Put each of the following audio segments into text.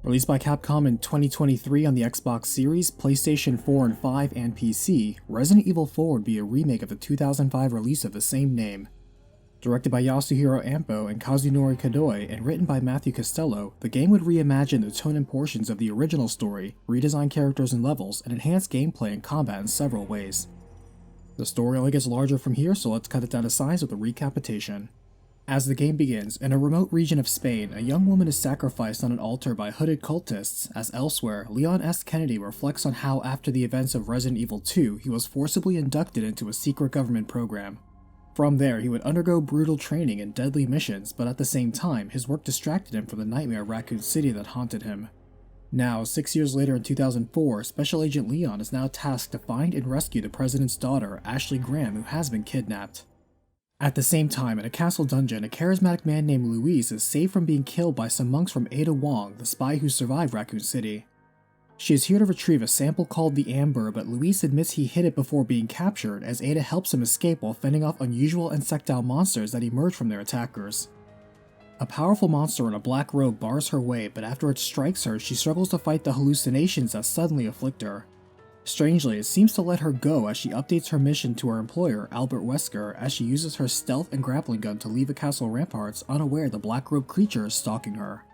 Released by Capcom in 2023 on the Xbox Series, PlayStation 4 and 5, and PC, Resident Evil 4 would be a remake of the 2005 release of the same name. Directed by Yasuhiro Ampo and Kazunori Kadoi and written by Matthew Costello, the game would reimagine the tone and portions of the original story, redesign characters and levels, and enhance gameplay and combat in several ways. The story only gets larger from here, so let's cut it down to size with a recapitation. As the game begins, in a remote region of Spain, a young woman is sacrificed on an altar by hooded cultists, as elsewhere, Leon S. Kennedy reflects on how after the events of Resident Evil 2, he was forcibly inducted into a secret government program. From there, he would undergo brutal training and deadly missions, but at the same time, his work distracted him from the nightmare Raccoon City that haunted him. Now, 6 years later in 2004, Special Agent Leon is now tasked to find and rescue the president's daughter, Ashley Graham, who has been kidnapped. At the same time, in a castle dungeon, a charismatic man named Louise is saved from being killed by some monks from Ada Wong, the spy who survived Raccoon City. She is here to retrieve a sample called the Amber, but Louise admits he hid it before being captured, as Ada helps him escape while fending off unusual insectile monsters that emerge from their attackers. A powerful monster in a black robe bars her way, but after it strikes her, she struggles to fight the hallucinations that suddenly afflict her. Strangely, it seems to let her go as she updates her mission to her employer, Albert Wesker, as she uses her stealth and grappling gun to leave the castle ramparts unaware the black-robed creature is stalking her.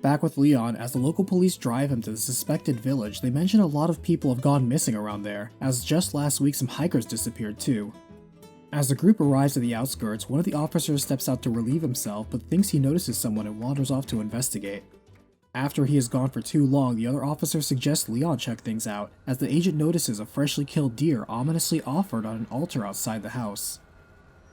Back with Leon, as the local police drive him to the suspected village, they mention a lot of people have gone missing around there, as just last week some hikers disappeared too. As the group arrives at the outskirts, one of the officers steps out to relieve himself but thinks he notices someone and wanders off to investigate. After he is gone for too long, the other officer suggests Leon check things out, as the agent notices a freshly killed deer ominously offered on an altar outside the house.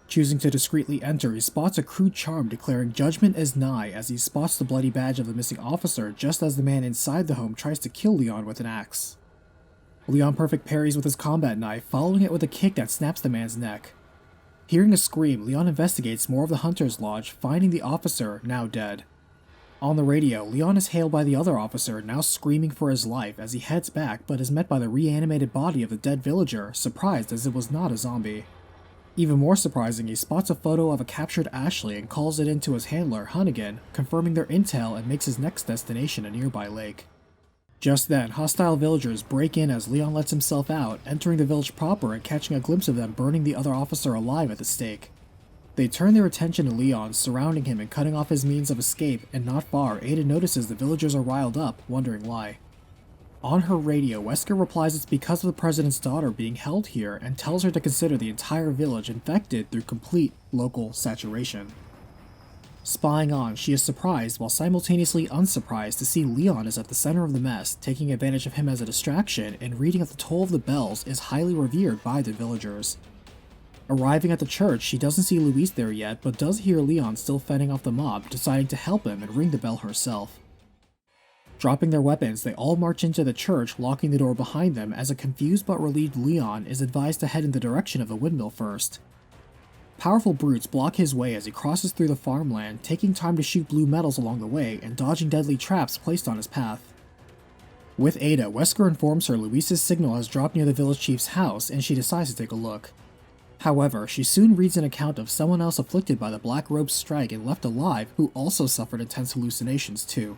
Choosing to discreetly enter, he spots a crude charm declaring judgment is nigh as he spots the bloody badge of the missing officer just as the man inside the home tries to kill Leon with an axe. Leon perfect parries with his combat knife, following it with a kick that snaps the man's neck. Hearing a scream, Leon investigates more of the hunter's lodge, finding the officer, now dead. On the radio, Leon is hailed by the other officer, now screaming for his life as he heads back but is met by the reanimated body of the dead villager, surprised as it was not a zombie. Even more surprising, he spots a photo of a captured Ashley and calls it in to his handler, Hunnigan, confirming their intel and makes his next destination a nearby lake. Just then, hostile villagers break in as Leon lets himself out, entering the village proper and catching a glimpse of them burning the other officer alive at the stake. They turn their attention to Leon, surrounding him and cutting off his means of escape, and not far, Ada notices the villagers are riled up, wondering why. On her radio, Wesker replies it's because of the president's daughter being held here and tells her to consider the entire village infected through complete local saturation. Spying on, she is surprised while simultaneously unsurprised to see Leon is at the center of the mess, taking advantage of him as a distraction, and reading that the toll of the bells is highly revered by the villagers. Arriving at the church, she doesn't see Louise there yet, but does hear Leon still fending off the mob, deciding to help him and ring the bell herself. Dropping their weapons, they all march into the church, locking the door behind them as a confused but relieved Leon is advised to head in the direction of the windmill first. Powerful brutes block his way as he crosses through the farmland, taking time to shoot blue metals along the way and dodging deadly traps placed on his path. With Ada, Wesker informs her Louise's signal has dropped near the village chief's house and she decides to take a look. However, she soon reads an account of someone else afflicted by the Black Robe's strike and left alive who also suffered intense hallucinations too.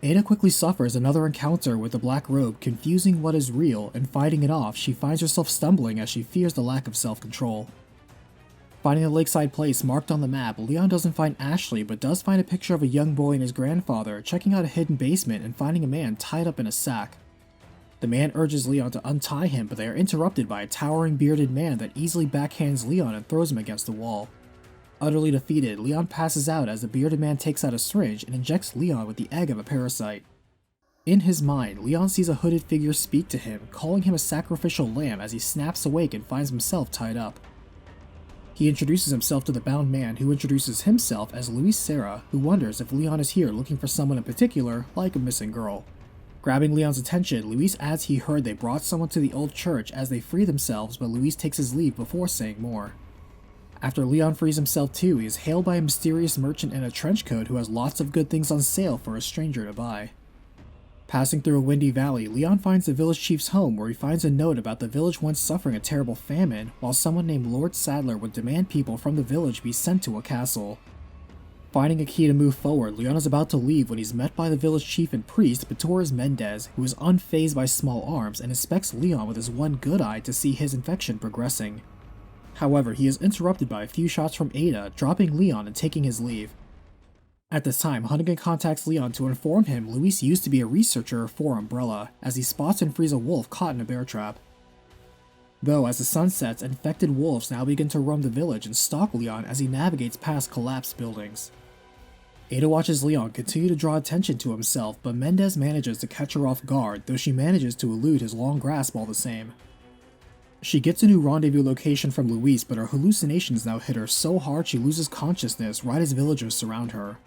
Ada quickly suffers another encounter with the Black Robe, confusing what is real, and fighting it off, she finds herself stumbling as she fears the lack of self-control. Finding a lakeside place marked on the map, Leon doesn't find Ashley but does find a picture of a young boy and his grandfather checking out a hidden basement and finding a man tied up in a sack. The man urges Leon to untie him, but they are interrupted by a towering bearded man that easily backhands Leon and throws him against the wall. Utterly defeated, Leon passes out as the bearded man takes out a syringe and injects Leon with the egg of a parasite. In his mind, Leon sees a hooded figure speak to him, calling him a sacrificial lamb as he snaps awake and finds himself tied up. He introduces himself to the bound man, who introduces himself as Louise Sarah, who wonders if Leon is here looking for someone in particular, like a missing girl. Grabbing Leon's attention, Louise adds he heard they brought someone to the old church as they free themselves, but Louise takes his leave before saying more. After Leon frees himself too, he is hailed by a mysterious merchant in a trench coat who has lots of good things on sale for a stranger to buy. Passing through a windy valley, Leon finds the village chief's home where he finds a note about the village once suffering a terrible famine, while someone named Lord Sadler would demand people from the village be sent to a castle. Finding a key to move forward, Leon is about to leave when he's met by the village chief and priest Torres Mendez, who is unfazed by small arms and inspects Leon with his one good eye to see his infection progressing. However, he is interrupted by a few shots from Ada, dropping Leon and taking his leave. At this time, Hunnigan contacts Leon to inform him Luis used to be a researcher for Umbrella, as he spots and frees a wolf caught in a bear trap. Though, as the sun sets, infected wolves now begin to roam the village and stalk Leon as he navigates past collapsed buildings. Ada watches Leon continue to draw attention to himself, but Mendez manages to catch her off guard, though she manages to elude his long grasp all the same. She gets a new rendezvous location from Luis, but her hallucinations now hit her so hard she loses consciousness right as villagers surround her.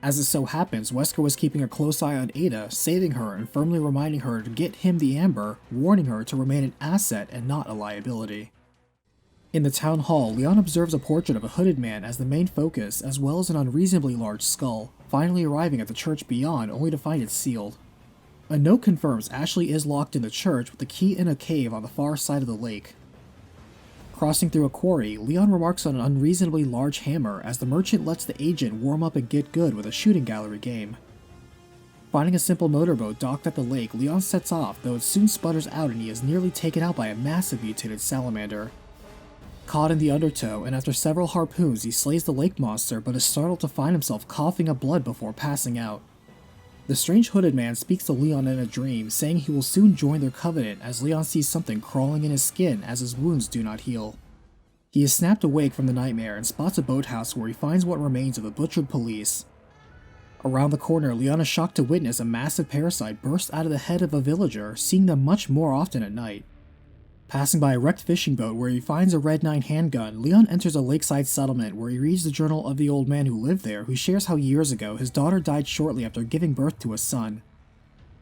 As it so happens, Wesker was keeping a close eye on Ada, saving her and firmly reminding her to get him the amber, warning her to remain an asset and not a liability. In the town hall, Leon observes a portrait of a hooded man as the main focus, as well as an unreasonably large skull, finally arriving at the church beyond only to find it sealed. A note confirms Ashley is locked in the church with the key in a cave on the far side of the lake. Crossing through a quarry, Leon remarks on an unreasonably large hammer as the merchant lets the agent warm up and get good with a shooting gallery game. Finding a simple motorboat docked at the lake, Leon sets off, though it soon sputters out and he is nearly taken out by a massive mutated salamander. Caught in the undertow, and after several harpoons, he slays the lake monster but is startled to find himself coughing up blood before passing out. The strange hooded man speaks to Leon in a dream, saying he will soon join their covenant as Leon sees something crawling in his skin as his wounds do not heal. He is snapped awake from the nightmare and spots a boathouse where he finds what remains of the butchered police. Around the corner, Leon is shocked to witness a massive parasite burst out of the head of a villager, seeing them much more often at night. Passing by a wrecked fishing boat where he finds a Red 9 handgun, Leon enters a lakeside settlement where he reads the journal of the old man who lived there, who shares how years ago his daughter died shortly after giving birth to a son.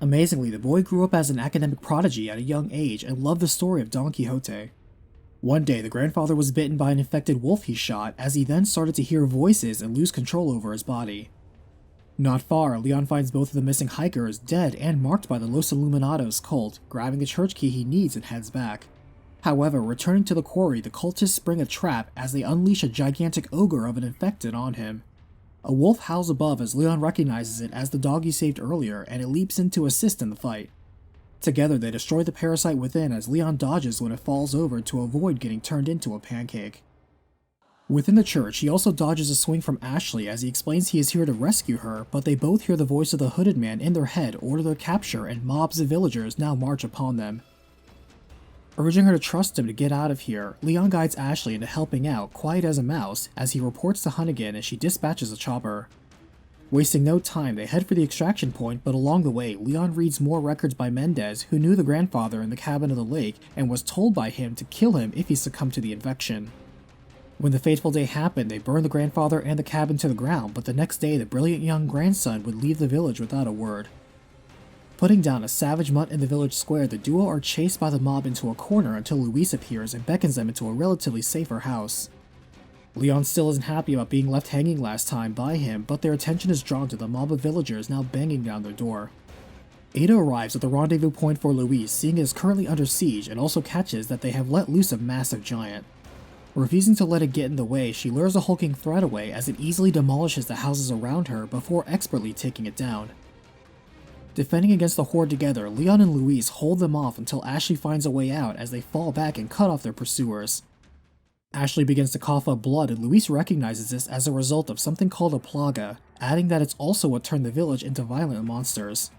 Amazingly, the boy grew up as an academic prodigy at a young age and loved the story of Don Quixote. One day, the grandfather was bitten by an infected wolf he shot, as he then started to hear voices and lose control over his body. Not far, Leon finds both of the missing hikers dead and marked by the Los Illuminados cult, grabbing the church key he needs and heads back. However, returning to the quarry, the cultists spring a trap as they unleash a gigantic ogre of an infected on him. A wolf howls above as Leon recognizes it as the dog he saved earlier, and it leaps in to assist in the fight. Together, they destroy the parasite within as Leon dodges when it falls over to avoid getting turned into a pancake. Within the church, he also dodges a swing from Ashley as he explains he is here to rescue her, but they both hear the voice of the hooded man in their head order their capture, and mobs of villagers now march upon them. Urging her to trust him to get out of here, Leon guides Ashley into helping out, quiet as a mouse, as he reports to Hunnigan as she dispatches a chopper. Wasting no time, they head for the extraction point, but along the way, Leon reads more records by Mendez, who knew the grandfather in the cabin of the lake and was told by him to kill him if he succumbed to the infection. When the fateful day happened, they burned the grandfather and the cabin to the ground, but the next day the brilliant young grandson would leave the village without a word. Putting down a savage mutt in the village square, the duo are chased by the mob into a corner until Luis appears and beckons them into a relatively safer house. Leon still isn't happy about being left hanging last time by him, but their attention is drawn to the mob of villagers now banging down their door. Ada arrives at the rendezvous point for Luis, seeing it is currently under siege, and also catches that they have let loose a massive giant. Refusing to let it get in the way, she lures a hulking threat away as it easily demolishes the houses around her before expertly taking it down. Defending against the horde together, Leon and Luis hold them off until Ashley finds a way out as they fall back and cut off their pursuers. Ashley begins to cough up blood, and Luis recognizes this as a result of something called a plaga, adding that it's also what turned the village into violent monsters.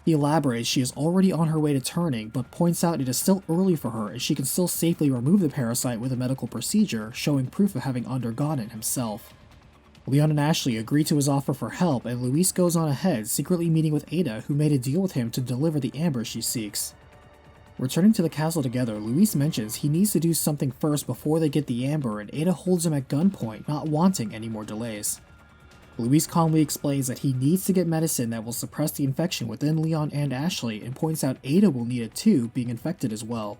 He elaborates she is already on her way to turning, but points out it is still early for her and she can still safely remove the parasite with a medical procedure, showing proof of having undergone it himself. Leon and Ashley agree to his offer for help, and Luis goes on ahead, secretly meeting with Ada, who made a deal with him to deliver the amber she seeks. Returning to the castle together, Luis mentions he needs to do something first before they get the amber, and Ada holds him at gunpoint, not wanting any more delays. Luis calmly explains that he needs to get medicine that will suppress the infection within Leon and Ashley, and points out Ada will need it too, being infected as well.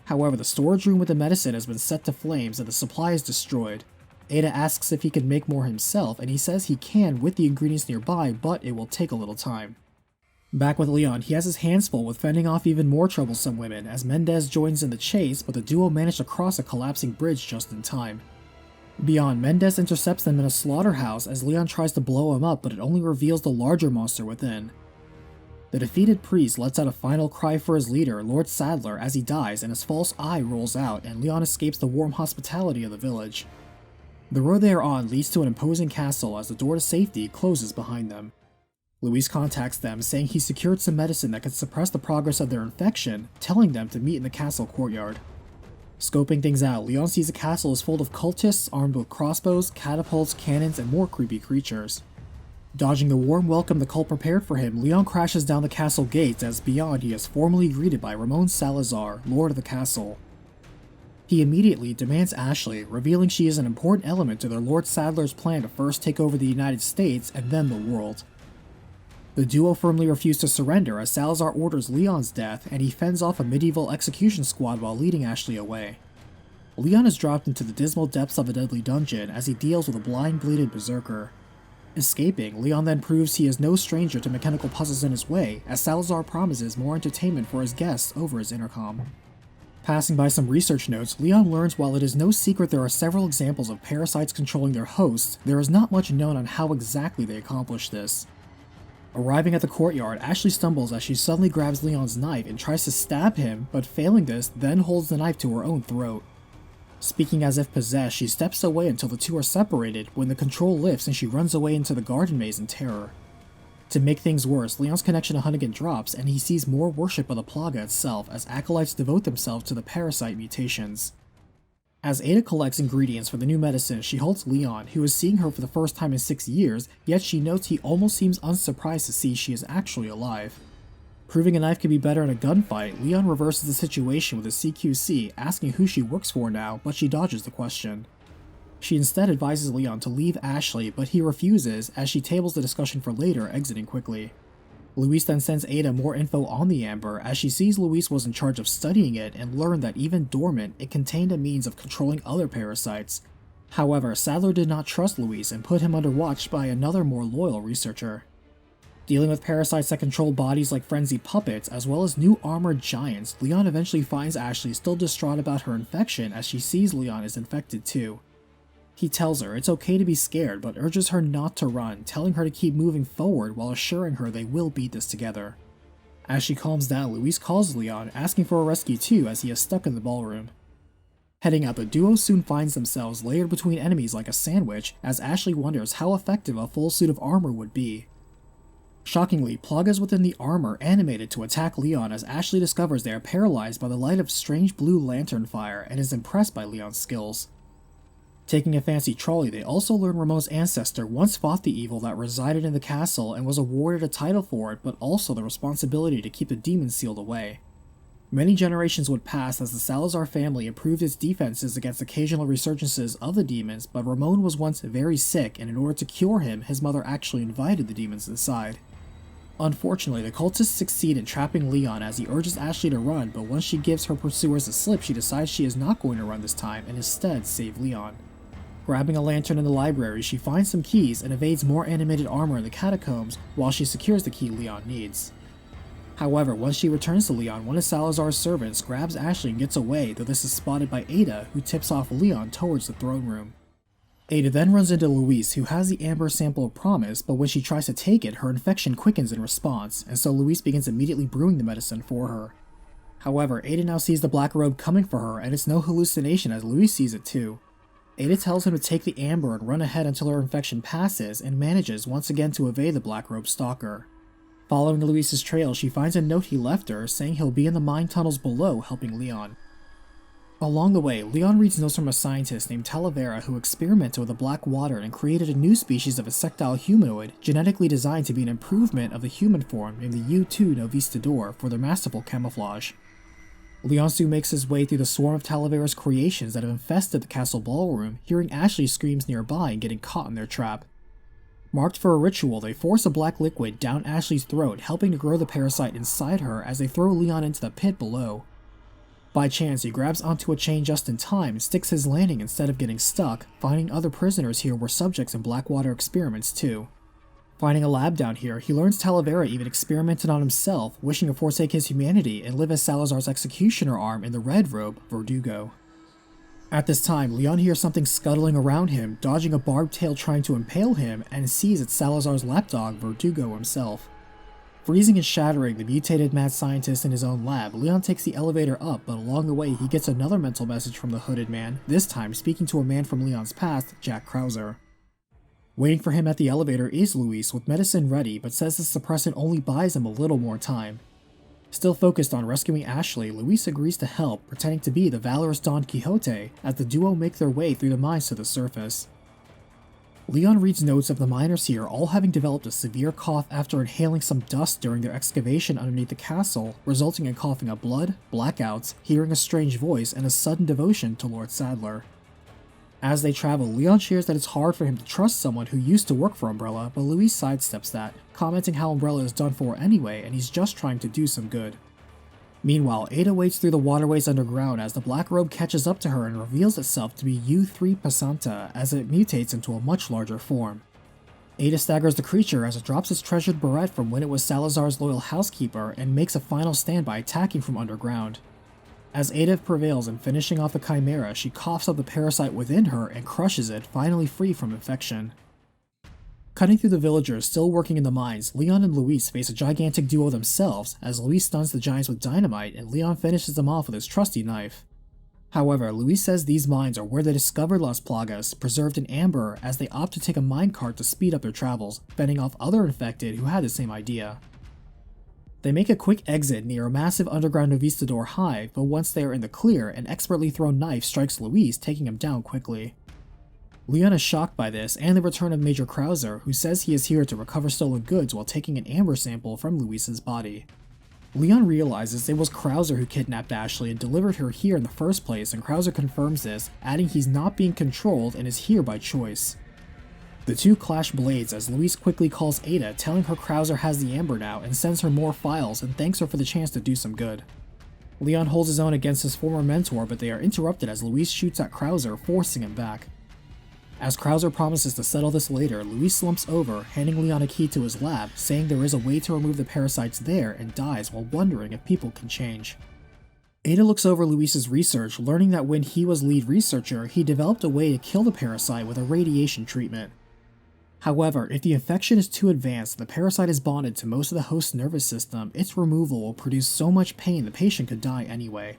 However, the storage room with the medicine has been set to flames and the supply is destroyed. Ada asks if he can make more himself, and he says he can with the ingredients nearby, but it will take a little time. Back with Leon, he has his hands full with fending off even more troublesome women, as Mendez joins in the chase, but the duo manage to cross a collapsing bridge just in time. Beyond, Mendez intercepts them in a slaughterhouse as Leon tries to blow him up, but it only reveals the larger monster within. The defeated priest lets out a final cry for his leader, Lord Sadler, as he dies and his false eye rolls out and Leon escapes the warm hospitality of the village. The road they are on leads to an imposing castle as the door to safety closes behind them. Luis contacts them, saying he secured some medicine that could suppress the progress of their infection, telling them to meet in the castle courtyard. Scoping things out, Leon sees the castle is full of cultists armed with crossbows, catapults, cannons, and more creepy creatures. Dodging the warm welcome the cult prepared for him, Leon crashes down the castle gates as beyond he is formally greeted by Ramon Salazar, lord of the castle. He immediately demands Ashley, revealing she is an important element to their Lord Sadler's plan to first take over the United States and then the world. The duo firmly refuse to surrender as Salazar orders Leon's death and he fends off a medieval execution squad while leading Ashley away. Leon is dropped into the dismal depths of a deadly dungeon as he deals with a blind-bladed berserker. Escaping, Leon then proves he is no stranger to mechanical puzzles in his way, as Salazar promises more entertainment for his guests over his intercom. Passing by some research notes, Leon learns while it is no secret there are several examples of parasites controlling their hosts, there is not much known on how exactly they accomplish this. Arriving at the courtyard, Ashley stumbles as she suddenly grabs Leon's knife and tries to stab him, but failing this, then holds the knife to her own throat. Speaking as if possessed, she steps away until the two are separated when the control lifts and she runs away into the garden maze in terror. To make things worse, Leon's connection to Hunnigan drops and he sees more worship of the Plaga itself as acolytes devote themselves to the parasite mutations. As Ada collects ingredients for the new medicine, she halts Leon, who is seeing her for the first time in 6 years, yet she notes he almost seems unsurprised to see she is actually alive. Proving a knife could be better in a gunfight, Leon reverses the situation with a CQC asking who she works for now, but she dodges the question. She instead advises Leon to leave Ashley, but he refuses as she tables the discussion for later, exiting quickly. Luis then sends Ada more info on the amber as she sees Luis was in charge of studying it and learned that even dormant, it contained a means of controlling other parasites. However, Sadler did not trust Luis and put him under watch by another more loyal researcher. Dealing with parasites that control bodies like frenzied puppets, as well as new armored giants, Leon eventually finds Ashley still distraught about her infection as she sees Leon is infected too. He tells her it's okay to be scared, but urges her not to run, telling her to keep moving forward while assuring her they will beat this together. As she calms down, Luis calls Leon, asking for a rescue too as he is stuck in the ballroom. Heading out, the duo soon finds themselves layered between enemies like a sandwich, as Ashley wonders how effective a full suit of armor would be. Shockingly, Plagas within the armor animated to attack Leon as Ashley discovers they are paralyzed by the light of strange blue lantern fire and is impressed by Leon's skills. Taking a fancy trolley, they also learn Ramon's ancestor once fought the evil that resided in the castle and was awarded a title for it, but also the responsibility to keep the demons sealed away. Many generations would pass as the Salazar family improved its defenses against occasional resurgences of the demons, but Ramon was once very sick and in order to cure him, his mother actually invited the demons inside. Unfortunately, the cultists succeed in trapping Leon as he urges Ashley to run, but once she gives her pursuers a slip, she decides she is not going to run this time and instead save Leon. Grabbing a lantern in the library, she finds some keys and evades more animated armor in the catacombs while she secures the key Leon needs. However, once she returns to Leon, one of Salazar's servants grabs Ashley and gets away, though this is spotted by Ada, who tips off Leon towards the throne room. Ada then runs into Luis, who has the amber sample of promise, but when she tries to take it, her infection quickens in response, and so Luis begins immediately brewing the medicine for her. However, Ada now sees the black robe coming for her, and it's no hallucination as Luis sees it too. Ada tells him to take the amber and run ahead until her infection passes, and manages once again to evade the black robe stalker. Following Luis's trail, she finds a note he left her, saying he'll be in the mine tunnels below helping Leon. Along the way, Leon reads notes from a scientist named Talavera who experimented with the black water and created a new species of insectile humanoid genetically designed to be an improvement of the human form named the U2 Novistador for their masterful camouflage. Leon soon makes his way through the swarm of Talavera's creations that have infested the castle ballroom, hearing Ashley's screams nearby and getting caught in their trap. Marked for a ritual, they force a black liquid down Ashley's throat, helping to grow the parasite inside her as they throw Leon into the pit below. By chance, he grabs onto a chain just in time and sticks his landing instead of getting stuck, finding other prisoners here were subjects in Blackwater experiments too. Finding a lab down here, he learns Talavera even experimented on himself, wishing to forsake his humanity and live as Salazar's executioner arm in the red robe, Verdugo. At this time, Leon hears something scuttling around him, dodging a barbed tail trying to impale him, and sees it's Salazar's lapdog, Verdugo himself. Freezing and shattering the mutated mad scientist in his own lab, Leon takes the elevator up, but along the way he gets another mental message from the hooded man, this time speaking to a man from Leon's past, Jack Krauser. Waiting for him at the elevator is Luis with medicine ready, but says the suppressant only buys him a little more time. Still focused on rescuing Ashley, Luis agrees to help, pretending to be the valorous Don Quixote as the duo make their way through the mines to the surface. Leon reads notes of the miners here all having developed a severe cough after inhaling some dust during their excavation underneath the castle, resulting in coughing up blood, blackouts, hearing a strange voice, and a sudden devotion to Lord Sadler. As they travel, Leon shares that it's hard for him to trust someone who used to work for Umbrella, but Luis sidesteps that, commenting how Umbrella is done for anyway and he's just trying to do some good. Meanwhile, Ada waits through the waterways underground as the black robe catches up to her and reveals itself to be U3 Pasanta as it mutates into a much larger form. Ada staggers the creature as it drops its treasured barrette from when it was Salazar's loyal housekeeper and makes a final stand by attacking from underground. As Ada prevails in finishing off the chimera, she coughs up the parasite within her and crushes it, finally free from infection. Cutting through the villagers still working in the mines, Leon and Luis face a gigantic duo themselves as Luis stuns the giants with dynamite and Leon finishes them off with his trusty knife. However, Luis says these mines are where they discovered Las Plagas, preserved in amber, as they opt to take a minecart to speed up their travels, fending off other infected who had the same idea. They make a quick exit near a massive underground Novistador hive, but once they are in the clear, an expertly thrown knife strikes Luis, taking him down quickly. Leon is shocked by this and the return of Major Krauser, who says he is here to recover stolen goods while taking an amber sample from Luis's body. Leon realizes it was Krauser who kidnapped Ashley and delivered her here in the first place, and Krauser confirms this, adding he's not being controlled and is here by choice. The two clash blades as Luis quickly calls Ada, telling her Krauser has the amber now and sends her more files and thanks her for the chance to do some good. Leon holds his own against his former mentor, but they are interrupted as Luis shoots at Krauser, forcing him back. As Krauser promises to settle this later, Luis slumps over, handing Leon a key to his lab, saying there is a way to remove the parasites there, and dies while wondering if people can change. Ada looks over Luis's research, learning that when he was lead researcher, he developed a way to kill the parasite with a radiation treatment. However, if the infection is too advanced and the parasite is bonded to most of the host's nervous system, its removal will produce so much pain the patient could die anyway.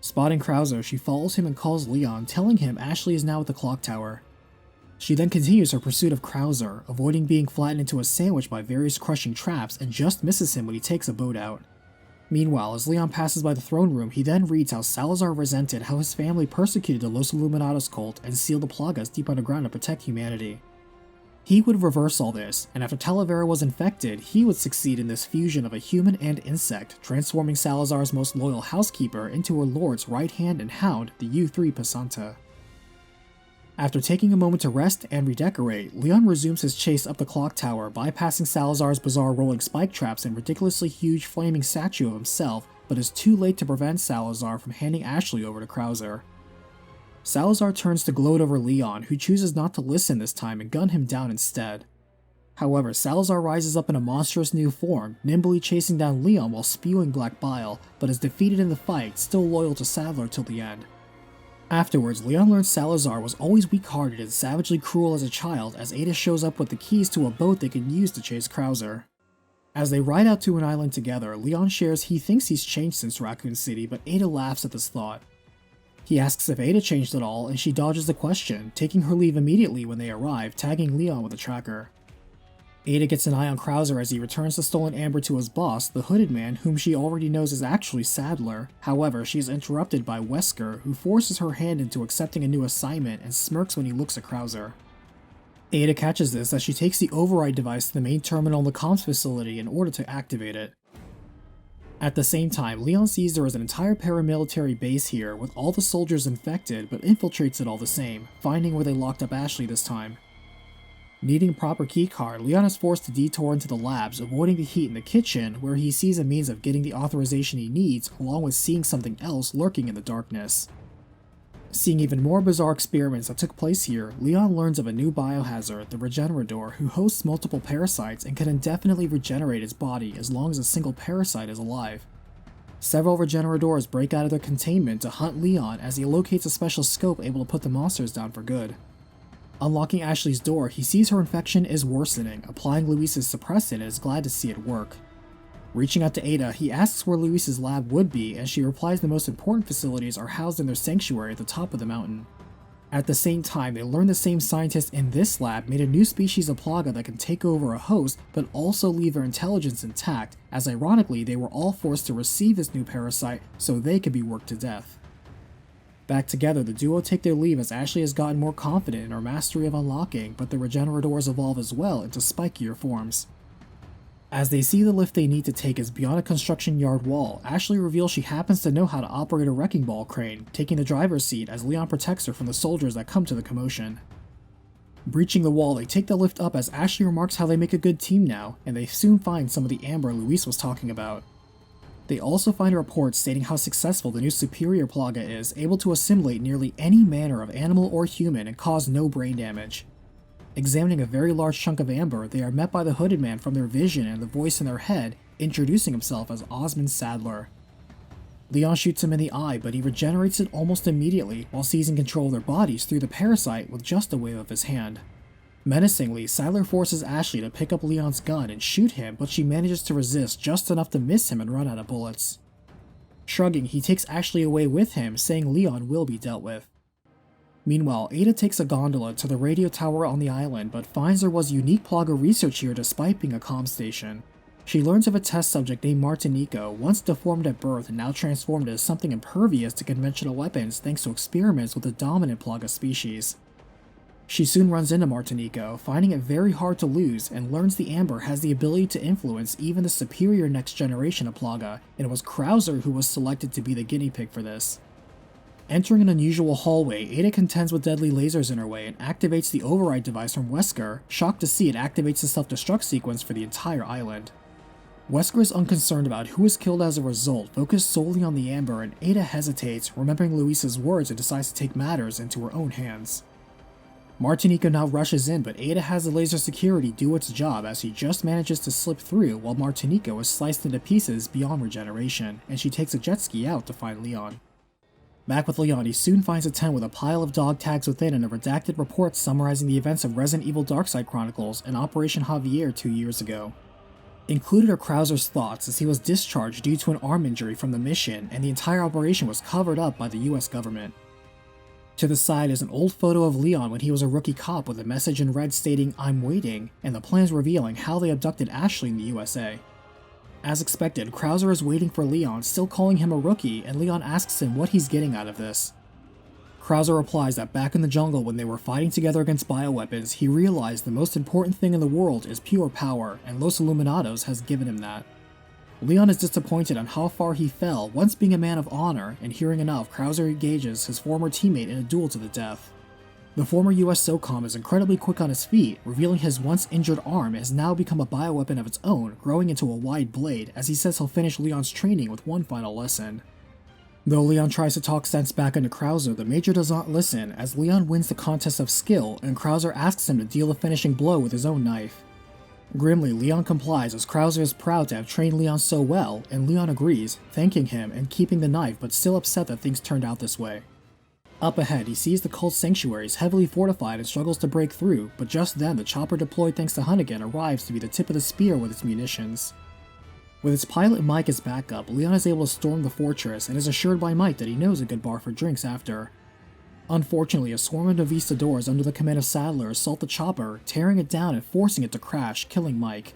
Spotting Krauser, she follows him and calls Leon, telling him Ashley is now at the clock tower. She then continues her pursuit of Krauser, avoiding being flattened into a sandwich by various crushing traps, and just misses him when he takes a boat out. Meanwhile, as Leon passes by the throne room, he then reads how Salazar resented how his family persecuted the Los Illuminados cult and sealed the Plagas deep underground to protect humanity. He would reverse all this, and after Talavera was infected, he would succeed in this fusion of a human and insect, transforming Salazar's most loyal housekeeper into her lord's right hand and hound, the U3 Pasanta. After taking a moment to rest and redecorate, Leon resumes his chase up the clock tower, bypassing Salazar's bizarre rolling spike traps and ridiculously huge flaming statue of himself, but is too late to prevent Salazar from handing Ashley over to Krauser. Salazar turns to gloat over Leon, who chooses not to listen this time and gun him down instead. However, Salazar rises up in a monstrous new form, nimbly chasing down Leon while spewing black bile, but is defeated in the fight, still loyal to Sadler till the end. Afterwards, Leon learns Salazar was always weak-hearted and savagely cruel as a child, as Ada shows up with the keys to a boat they can use to chase Krauser. As they ride out to an island together, Leon shares he thinks he's changed since Raccoon City, but Ada laughs at this thought. He asks if Ada changed at all, and she dodges the question, taking her leave immediately when they arrive, tagging Leon with a tracker. Ada gets an eye on Krauser as he returns the stolen amber to his boss, the hooded man, whom she already knows is actually Sadler. However, she is interrupted by Wesker, who forces her hand into accepting a new assignment and smirks when he looks at Krauser. Ada catches this as she takes the override device to the main terminal in the comms facility in order to activate it. At the same time, Leon sees there is an entire paramilitary base here with all the soldiers infected, but infiltrates it all the same, finding where they locked up Ashley this time. Needing a proper keycard, Leon is forced to detour into the labs, avoiding the heat in the kitchen, where he sees a means of getting the authorization he needs, along with seeing something else lurking in the darkness. Seeing even more bizarre experiments that took place here, Leon learns of a new biohazard, the Regenerador, who hosts multiple parasites and can indefinitely regenerate its body as long as a single parasite is alive. Several Regenerators break out of their containment to hunt Leon as he locates a special scope able to put the monsters down for good. Unlocking Ashley's door, he sees her infection is worsening, applying Luis's suppressant and is glad to see it work. Reaching out to Ada, he asks where Luis's lab would be, and she replies the most important facilities are housed in their sanctuary at the top of the mountain. At the same time, they learn the same scientists in this lab made a new species of Plaga that can take over a host, but also leave their intelligence intact, as ironically they were all forced to receive this new parasite so they could be worked to death. Back together, the duo take their leave as Ashley has gotten more confident in her mastery of unlocking, but the Regenerators evolve as well into spikier forms. As they see the lift they need to take is beyond a construction yard wall, Ashley reveals she happens to know how to operate a wrecking ball crane, taking the driver's seat as Leon protects her from the soldiers that come to the commotion. Breaching the wall, they take the lift up as Ashley remarks how they make a good team now, and they soon find some of the amber Luis was talking about. They also find reports stating how successful the new superior Plaga is, able to assimilate nearly any manner of animal or human and cause no brain damage. Examining a very large chunk of amber, they are met by the hooded man from their vision and the voice in their head, introducing himself as Osmond Sadler. Leon shoots him in the eye, but he regenerates it almost immediately while seizing control of their bodies through the parasite with just a wave of his hand. Menacingly, Sadler forces Ashley to pick up Leon's gun and shoot him, but she manages to resist just enough to miss him and run out of bullets. Shrugging, he takes Ashley away with him, saying Leon will be dealt with. Meanwhile, Ada takes a gondola to the radio tower on the island, but finds there was unique Plaga research here despite being a comm station. She learns of a test subject named Martinico, once deformed at birth and now transformed as something impervious to conventional weapons thanks to experiments with the dominant Plaga species. She soon runs into Martinico, finding it very hard to lose, and learns the Amber has the ability to influence even the superior next generation of Plaga, and it was Krauser who was selected to be the guinea pig for this. Entering an unusual hallway, Ada contends with deadly lasers in her way and activates the override device from Wesker, shocked to see it activates the self-destruct sequence for the entire island. Wesker is unconcerned about who is killed as a result, focused solely on the Amber, and Ada hesitates, remembering Luis's words and decides to take matters into her own hands. Martinico now rushes in, but Ada has the laser security do its job as he just manages to slip through while Martinico is sliced into pieces beyond regeneration, and she takes a jet ski out to find Leon. Back with Leon, he soon finds a tent with a pile of dog tags within and a redacted report summarizing the events of Resident Evil Darkside Chronicles and Operation Javier 2 years ago. Included are Krauser's thoughts as he was discharged due to an arm injury from the mission, and the entire operation was covered up by the US government. To the side is an old photo of Leon when he was a rookie cop with a message in red stating "I'm waiting," and the plans revealing how they abducted Ashley in the USA. As expected, Krauser is waiting for Leon, still calling him a rookie, and Leon asks him what he's getting out of this. Krauser replies that back in the jungle when they were fighting together against bioweapons, he realized the most important thing in the world is pure power, and Los Illuminados has given him that. Leon is disappointed on how far he fell, once being a man of honor, and hearing enough, Krauser engages his former teammate in a duel to the death. The former US SOCOM is incredibly quick on his feet, revealing his once injured arm has now become a bioweapon of its own, growing into a wide blade, as he says he'll finish Leon's training with one final lesson. Though Leon tries to talk sense back into Krauser, the Major does not listen, as Leon wins the contest of skill, and Krauser asks him to deal the finishing blow with his own knife. Grimly, Leon complies as Krauser is proud to have trained Leon so well, and Leon agrees, thanking him and keeping the knife but still upset that things turned out this way. Up ahead, he sees the cult sanctuary is heavily fortified and struggles to break through, but just then the chopper deployed thanks to Hunnigan arrives to be the tip of the spear with its munitions. With its pilot Mike as backup, Leon is able to storm the fortress and is assured by Mike that he knows a good bar for drinks after. Unfortunately, a swarm of Novistadors under the command of Sadler assault the chopper, tearing it down and forcing it to crash, killing Mike.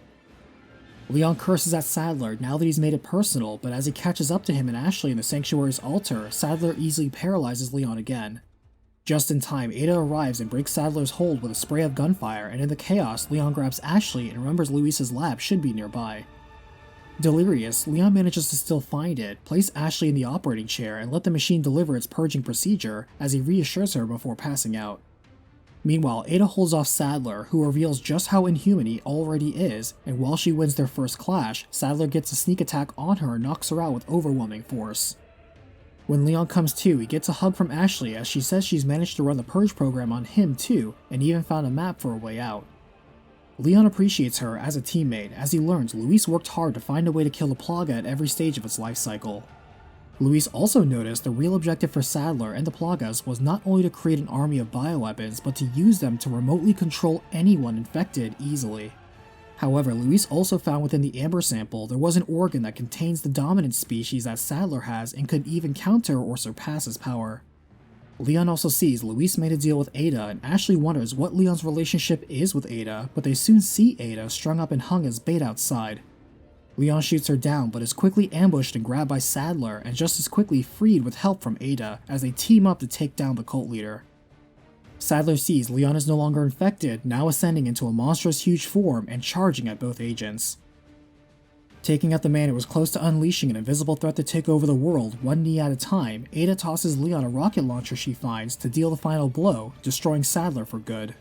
Leon curses at Sadler now that he's made it personal, but as he catches up to him and Ashley in the Sanctuary's altar, Sadler easily paralyzes Leon again. Just in time, Ada arrives and breaks Sadler's hold with a spray of gunfire, and in the chaos, Leon grabs Ashley and remembers Luis's lab should be nearby. Delirious, Leon manages to still find it, place Ashley in the operating chair, and let the machine deliver its purging procedure as he reassures her before passing out. Meanwhile, Ada holds off Sadler, who reveals just how inhuman he already is, and while she wins their first clash, Sadler gets a sneak attack on her and knocks her out with overwhelming force. When Leon comes to, he gets a hug from Ashley as she says she's managed to run the purge program on him too, and even found a map for a way out. Leon appreciates her as a teammate, as he learns Luis worked hard to find a way to kill the Plaga at every stage of its life cycle. Luis also noticed the real objective for Sadler and the Plagas was not only to create an army of bioweapons, but to use them to remotely control anyone infected easily. However, Luis also found within the amber sample there was an organ that contains the dominant species that Sadler has and could even counter or surpass his power. Leon also sees Luis made a deal with Ada, and Ashley wonders what Leon's relationship is with Ada, but they soon see Ada strung up and hung as bait outside. Leon shoots her down, but is quickly ambushed and grabbed by Sadler, and just as quickly freed with help from Ada, as they team up to take down the cult leader. Sadler sees Leon is no longer infected, now ascending into a monstrous huge form and charging at both agents. Taking out the man who was close to unleashing an invisible threat to take over the world, one knee at a time, Ada tosses Leon a rocket launcher she finds to deal the final blow, destroying Sadler for good.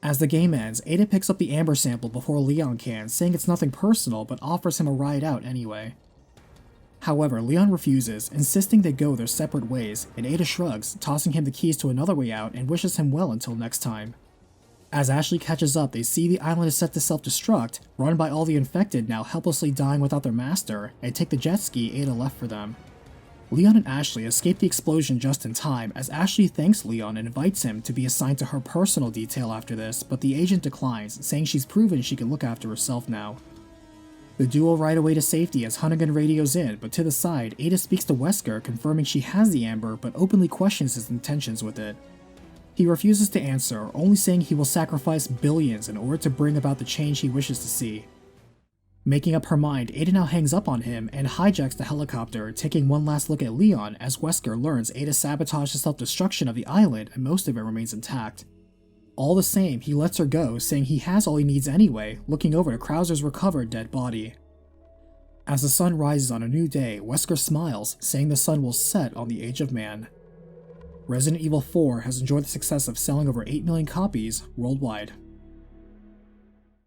As the game ends, Ada picks up the amber sample before Leon can, saying it's nothing personal but offers him a ride out anyway. However, Leon refuses, insisting they go their separate ways, and Ada shrugs, tossing him the keys to another way out and wishes him well until next time. As Ashley catches up, they see the island is set to self-destruct, run by all the infected now helplessly dying without their master, and take the jet ski Ada left for them. Leon and Ashley escape the explosion just in time, as Ashley thanks Leon and invites him to be assigned to her personal detail after this, but the agent declines, saying she's proven she can look after herself now. The duo ride away to safety as Hunnigan radios in, but to the side, Ada speaks to Wesker, confirming she has the amber but openly questions his intentions with it. He refuses to answer, only saying he will sacrifice billions in order to bring about the change he wishes to see. Making up her mind, Ada now hangs up on him and hijacks the helicopter, taking one last look at Leon as Wesker learns Ada sabotaged the self-destruction of the island and most of it remains intact. All the same, he lets her go, saying he has all he needs anyway, looking over to Krauser's recovered dead body. As the sun rises on a new day, Wesker smiles, saying the sun will set on the age of man. Resident Evil 4 has enjoyed the success of selling over 8 million copies worldwide.